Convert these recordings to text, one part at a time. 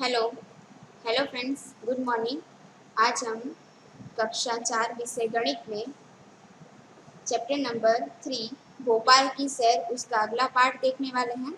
Hello hello friends, good morning. आज हम कक्षा 4 विषय गणित में चैप्टर नंबर 3 भोपाल की सैर उसका अगला पार्ट देखने वाले हैं।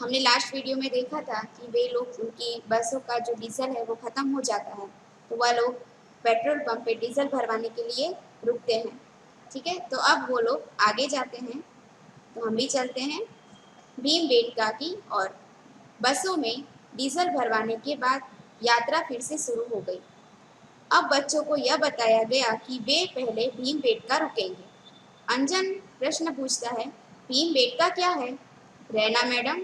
हमने लास्ट वीडियो में देखा था कि वे लोग उनकी बसों का जो डीजल है वो ख़त्म हो जाता है, तो वह लोग पेट्रोल पंप पे डीजल भरवाने के लिए रुकते हैं। ठीक है, तो अब वो लोग आगे जाते हैं, तो हम भी चलते हैं भीमबेटका की और बसों में डीजल भरवाने के बाद यात्रा फिर से शुरू हो गई। अब बच्चों को यह बताया गया कि वे पहले भीमबेटका रुकेंगे। अंजन प्रश्न पूछता है, भीमबेटका क्या है? रैना मैडम,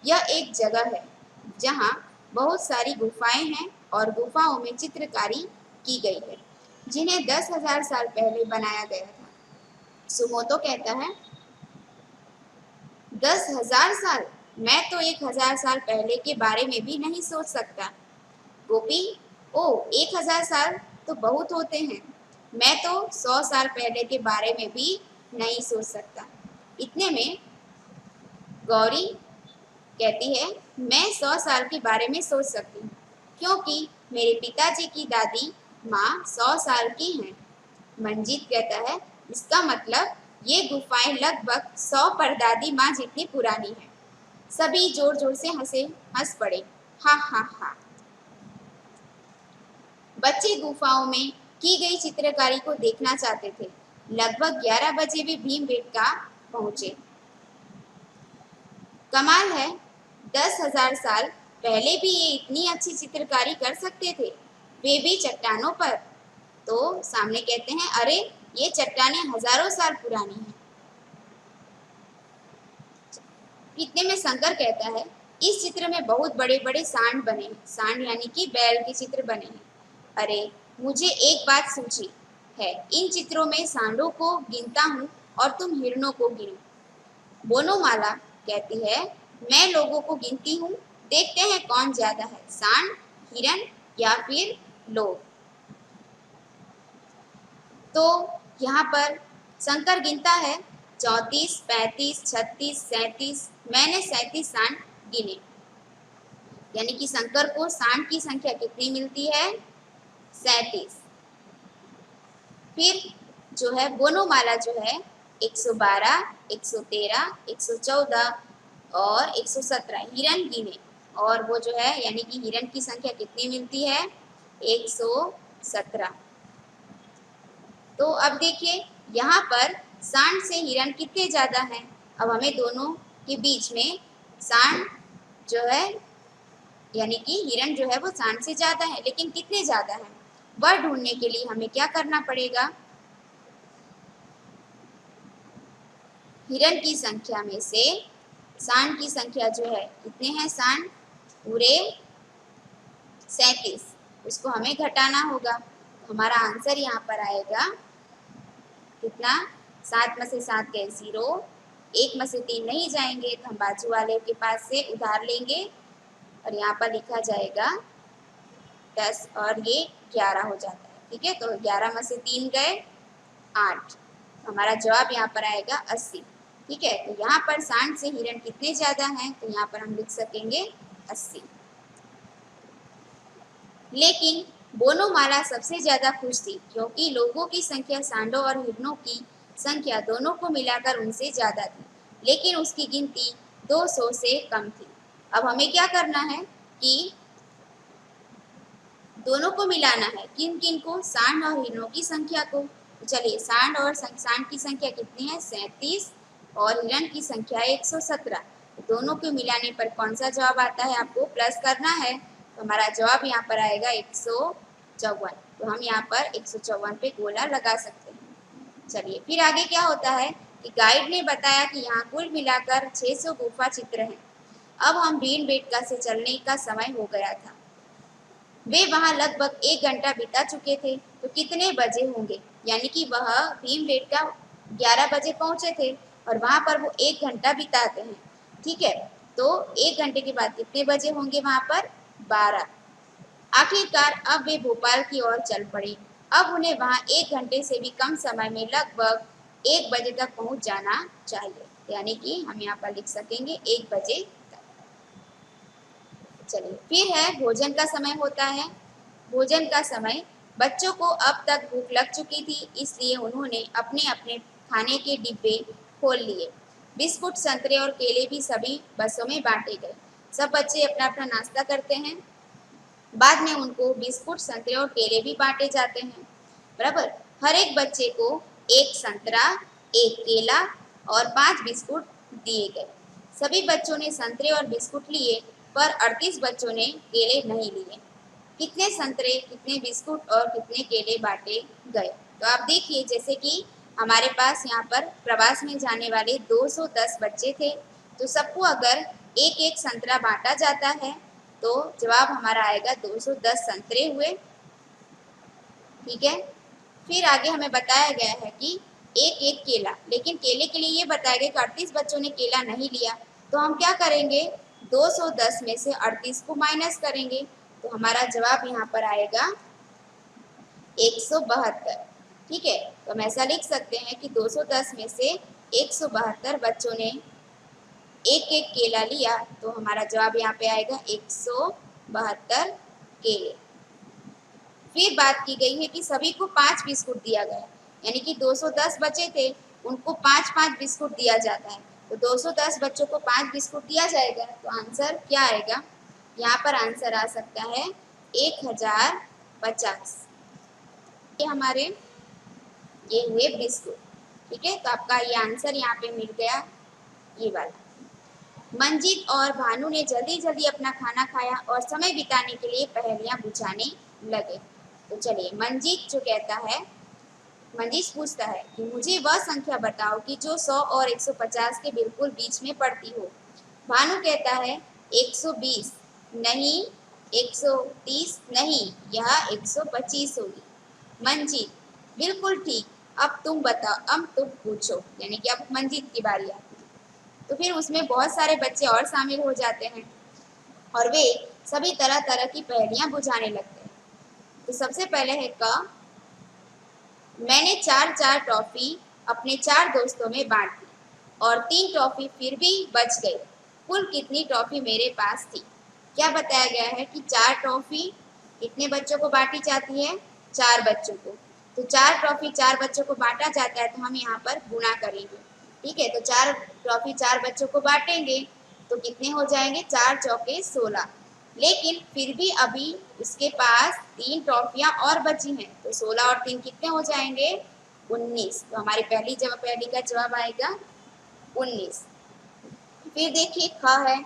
यह एक जगह है जहाँ बहुत सारी गुफाएं हैं और गुफाओं में चित्रकारी की गई है जिन्हें 10,000 साल पहले बनाया गया था। सुमोतो कहता है, 10,000 साल? मैं तो 1,000 साल पहले के बारे में भी नहीं सोच सकता। गोपी, ओ 1,000 साल तो बहुत होते हैं। मैं तो 100 साल पहले के बारे में भी नहीं सोच सकता। इतने में गौरी कहती है, मैं 100 साल के बारे में सोच सकती हूँ क्योंकि मेरे पिताजी की दादी माँ 100 साल की हैं। मंजीत कहता है, इसका मतलब ये गुफाएं लगभग 100 परदादी माँ जितनी पुरानी हैं। सभी जोर जोर से हंस पड़े। हा हा हा। बच्चे गुफाओं में की गई चित्रकारी को देखना चाहते थे। लगभग 11 बजे वे भीमबेटका पहुंचे। कमाल है, 10,000 साल पहले भी ये इतनी अच्छी चित्रकारी कर सकते थे, वे भी चट्टानों पर। तो सामने कहते हैं, अरे ये चट्टानें हजारों साल पुरानी हैं। इतने में शंकर कहता है, इस चित्र में बहुत बड़े बड़े सांड बने हैं। सांड यानी कि बैल के चित्र बने हैं। अरे मुझे एक बात सूझी है, इन चित्रों में सांडों को गिनता हूँ और तुम हिरणों को गिनो। बोनोमाला कहती है, मैं लोगों को गिनती हूँ, देखते हैं कौन ज्यादा है, सांड, हिरण या फिर लोग। तो यहाँ पर शंकर गिनता है 34, 35, 36, 37। मैंने 37 सांड गिने। यानी कि शंकर को सांड की संख्या कितनी मिलती है? 37। फिर जो है बोनोमाला जो है 112, 113, 114 और 117 हिरण गिने, और वो जो है यानी कि हिरण की संख्या कितनी मिलती है? 117। तो अब देखिए यहाँ पर सांड से हिरण कितने ज्यादा हैं। अब हमें दोनों के बीच में सांड जो है यानी कि हिरण जो है वो सांड से ज्यादा है, लेकिन कितने ज्यादा है वह ढूंढने के लिए हमें क्या करना पड़ेगा? हिरण की संख्या में से सांड की संख्या जो है, कितने हैं सांड? पूरे 37। उसको हमें घटाना होगा। हमारा आंसर यहाँ पर आएगा कितना? 7 में से 7 गए 0, 1 में से 3 नहीं जाएंगे तो हम बाजू वाले के पास से उधार लेंगे और यहाँ पर लिखा जाएगा 10 और ये 11 हो जाता है। ठीक है, तो 11 में से 3 गए 8। हमारा जवाब यहाँ पर आएगा 80। ठीक है, तो यहाँ पर सांड से हिरण कितने ज्यादा हैं, तो यहाँ पर हम लिख सकेंगे 80। लेकिन बोनोमाला सबसे ज्यादा खुश थी क्योंकि लोगों की संख्या सांडों और हिरणों की संख्या दोनों को मिलाकर उनसे ज्यादा थी, लेकिन उसकी गिनती 200 से कम थी। अब हमें क्या करना है कि दोनों को मिलाना है। किन किन को? सांड और हिरणों की संख्या को। तो चलिए, सांड और सांड की संख्या कितनी है? 37 और हिरण की संख्या 117। दोनों को मिलाने पर कौन सा जवाब आता है? आपको प्लस करना है, तो हमारा जवाब यहाँ पर आएगा 154। तो हम यहाँ पर 154 पे गोला लगा सकते हैं। चलिए फिर आगे क्या होता है कि गाइड ने बताया कि यहाँ कुल मिलाकर 600 गुफा चित्र हैं। अब हम भीमबेटका से चलने का समय हो गया था। वे वहां लगभग 1 घंटा बिता चुके थे। तो कितने बजे होंगे? यानी कि वह भीमबेटका 11 बजे पहुंचे थे और वहां पर वो 1 घंटा बिताते हैं। ठीक है, तो 1 घंटे के बाद कितने बजे होंगे वहां पर? 12। आखिरकार अब वे भोपाल की ओर चल पड़े। अब उन्हें वहां 1 घंटे से भी कम समय में लगभग 1 बजे तक पहुंच जाना चाहिए। यानी कि हम यहाँ पर लिख सकेंगे 1 बजे तक। चलिए, फिर है भोजन का समय होता है। भोजन का समय, बच्चों को अब तक भूख लग चुकी थी, इसलिए उन्होंने अपने अपने खाने के डिब्बे खोल लिए। बिस्कुट, संतरे और केले भी सभी बसों में बांटे गए। सब बच्चे अपना अपना नाश्ता करते हैं, बाद में उनको बिस्कुट, संतरे और केले भी बांटे जाते हैं। बराबर, हर एक बच्चे को एक संतरा, एक केला और 5 बिस्कुट दिए गए। सभी बच्चों ने संतरे और बिस्कुट लिए, पर 38 बच्चों ने केले नहीं लिए। कितने संतरे, कितने बिस्कुट और कितने केले बांटे गए? तो आप देखिए, जैसे कि हमारे पास यहाँ पर प्रवास में जाने वाले 210 बच्चे थे, तो सबको अगर एक एक संतरा बांटा जाता है तो जवाब हमारा आएगा 210 संतरे हुए। ठीक है, फिर आगे हमें बताया गया है कि एक एक केला, लेकिन केले के लिए ये बताया गया कि 38 बच्चों ने केला नहीं लिया, तो हम क्या करेंगे, 210 में से 38 को माइनस करेंगे, तो हमारा जवाब यहाँ पर आएगा 172। ठीक है, तो हम ऐसा लिख सकते हैं कि 210 में से 172 बच्चों ने एक एक केला लिया, तो हमारा जवाब यहाँ पे आएगा 172 केले। फिर बात की गई है कि सभी को 5 बिस्कुट दिया गया, यानी कि 210 बच्चे थे, उनको 5-5 बिस्कुट दिया जाता है, तो 210 बच्चों को 5 बिस्कुट दिया जाएगा, तो आंसर क्या आएगा, यहाँ पर आंसर आ सकता है 1050। ये हमारे ये हुए बिस्कुट। ठीक है, तो आपका ये आंसर यहाँ पे मिल गया, ये वाला। मंजीत और भानु ने जल्दी जल्दी अपना खाना खाया और समय बिताने के लिए पहेलियां बुझाने लगे। तो चलिए, मंजीत जो कहता है, मंजीत पूछता है कि मुझे वह संख्या बताओ कि जो 100 और 150 के बिल्कुल बीच में पड़ती हो। भानु कहता है 120 नहीं, 130 नहीं, यह 125 होगी। मंजीत, बिल्कुल ठीक, अब तुम बताओ, अब तुम पूछो, यानी कि अब मंजीत की बारी आती है। तो फिर उसमें बहुत सारे बच्चे और शामिल हो जाते हैं और वे सभी तरह तरह की पहेलियां बुझाने लगते हैं। तो सबसे पहले है क, मैंने 4-4 टॉफी अपने 4 दोस्तों में बांट दी और 3 टॉफी फिर भी बच गई। कुल कितनी टॉफी मेरे पास थी? क्या बताया गया है कि 4 टॉफी कितने बच्चों को बांटी जाती है? 4 बच्चों को। तो 4 टॉफी 4 बच्चों को बांटा जाता है, तो हम यहाँ पर गुणा करेंगे। ठीक है, तो 4 टॉफी 4 बच्चों को बांटेंगे तो कितने हो जाएंगे, 4 चौके 16। लेकिन फिर भी अभी उसके पास 3 टॉफियां और बची हैं, तो 16 और 3 कितने हो जाएंगे, 19। तो हमारी पहली का जवाब आएगा 19। फिर देखिए ख है,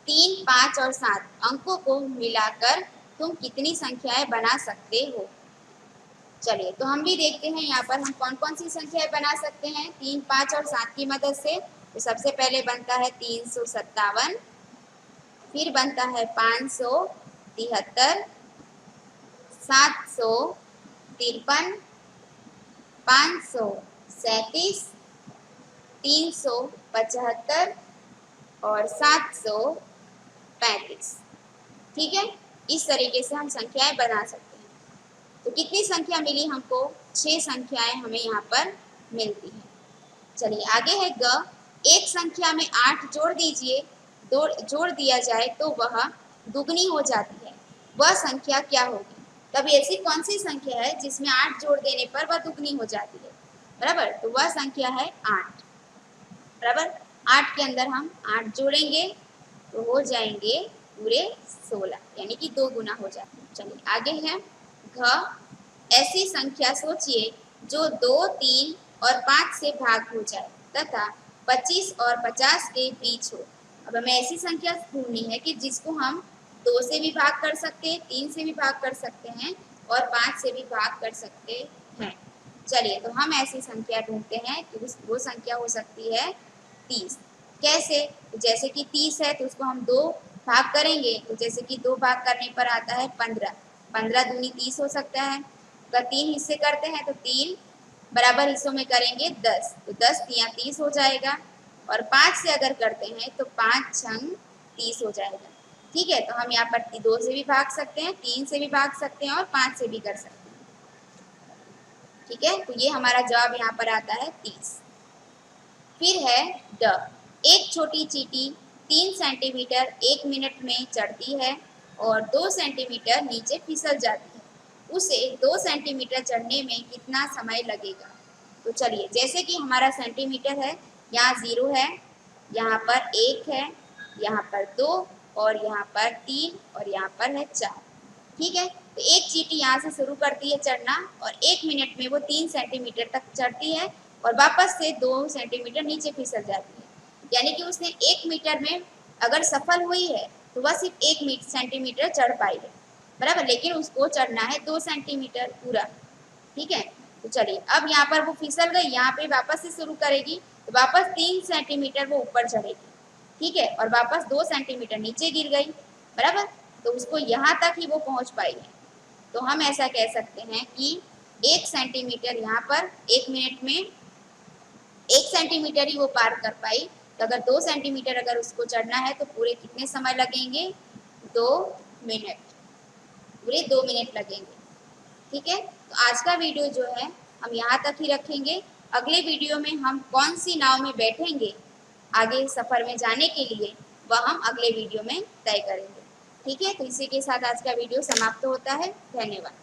3, 5 और 7 अंकों को मिलाकर तुम कितनी संख्याएं बना सकते हो? चलिए, तो हम भी देखते हैं यहाँ पर हम कौन कौन सी संख्याएं बना सकते हैं 3, 5 और 7 की मदद से। तो सबसे पहले बनता है 357, फिर बनता है 573, 753, 537, 375 और 735। ठीक है, इस तरीके से हम संख्याएं बना सकते हैं। तो कितनी संख्या मिली हमको, 6 संख्याएं हमें यहाँ पर मिलती हैं। चलिए, आगे है ग, एक संख्या में 8 जोड़ दीजिए, जोड़ दिया जाए तो वह दुगनी हो जाती है, वह संख्या क्या होगी? तब ऐसी कौन सी संख्या है जिसमें 8 जोड़ देने पर वह दुगनी हो जाती है? बराबर, तो वह संख्या है 8। बराबर, 8 के अंदर हम 8 जोड़ेंगे तो हो जाएंगे पूरे 16, यानी कि 2 गुना हो जाए। चलिए, आगे है घ, ऐसी संख्या सोचिए जो 2, 3 और 5 से भाग हो जाए तथा 25 और 50 के बीच हो। अब हमें ऐसी संख्या ढूंढनी है कि जिसको हम 2 से भी भाग कर सकते हैं, 3 से भी भाग कर सकते हैं और 5 से भी भाग कर सकते हैं। चलिए, तो हम ऐसी संख्या ढूंढते हैं कि वो संख्या हो सकती है 30। कैसे? जैसे कि 30 है तो उसको हम 2 भाग करेंगे, तो जैसे कि 2 भाग करने पर आता है 15, 15 दूनी 30 हो सकता है। अगर 3 हिस्से करते हैं तो 3 बराबर हिस्सों में करेंगे 10, तो 10 तिया 30 हो जाएगा। और 5 से अगर करते हैं तो 5 छंग 30 हो जाएगा। ठीक है, तो हम यहाँ पर 2 से भी भाग सकते हैं, 3 से भी भाग सकते हैं और 5 से भी कर सकते हैं। ठीक है, तो ये हमारा जवाब यहाँ पर आता है 30। फिर है ड, एक छोटी चींटी 3 सेंटीमीटर 1 मिनट में चढ़ती है और 2 सेंटीमीटर नीचे फिसल जाती है, उसे 2 सेंटीमीटर चढ़ने में कितना समय लगेगा। तो चलिए, जैसे कि हमारा सेंटीमीटर है, यहाँ 0 है, यहाँ पर 1 है, यहाँ पर 2 और यहाँ पर 3 और यहाँ पर है 4। ठीक है, तो एक चींटी यहाँ से शुरू करती है चढ़ना और 1 मिनट में वो 3 सेंटीमीटर तक चढ़ती है और वापस से 2 सेंटीमीटर नीचे फिसल जाती है। यानी कि उसने 1 मीटर में अगर सफल हुई है तो वह सिर्फ 1 सेंटीमीटर चढ़ पाई है, बराबर, लेकिन उसको चढ़ना है 2 सेंटीमीटर पूरा। ठीक है, तो चलिए, अब यहाँ पर वो फिसल गई, यहाँ पे वापस से शुरू करेगी तो वापस 3 सेंटीमीटर वो ऊपर चढ़ेगी। ठीक है, और वापस 2 सेंटीमीटर नीचे गिर गई, बराबर, तो उसको यहाँ तक ही वो पहुँच पाई है। तो हम ऐसा कह सकते हैं कि 1 सेंटीमीटर यहाँ पर 1 मिनट में 1 सेंटीमीटर ही वो पार कर पाई। तो अगर 2 सेंटीमीटर अगर उसको चढ़ना है तो पूरे कितने समय लगेंगे, 2 मिनट, पूरे 2 मिनट लगेंगे। ठीक है, तो आज का वीडियो जो है हम यहाँ तक ही रखेंगे। अगले वीडियो में हम कौन सी नाव में बैठेंगे आगे सफ़र में जाने के लिए, वह हम अगले वीडियो में तय करेंगे। ठीक है, तो इसी के साथ आज का वीडियो समाप्त होता है। धन्यवाद।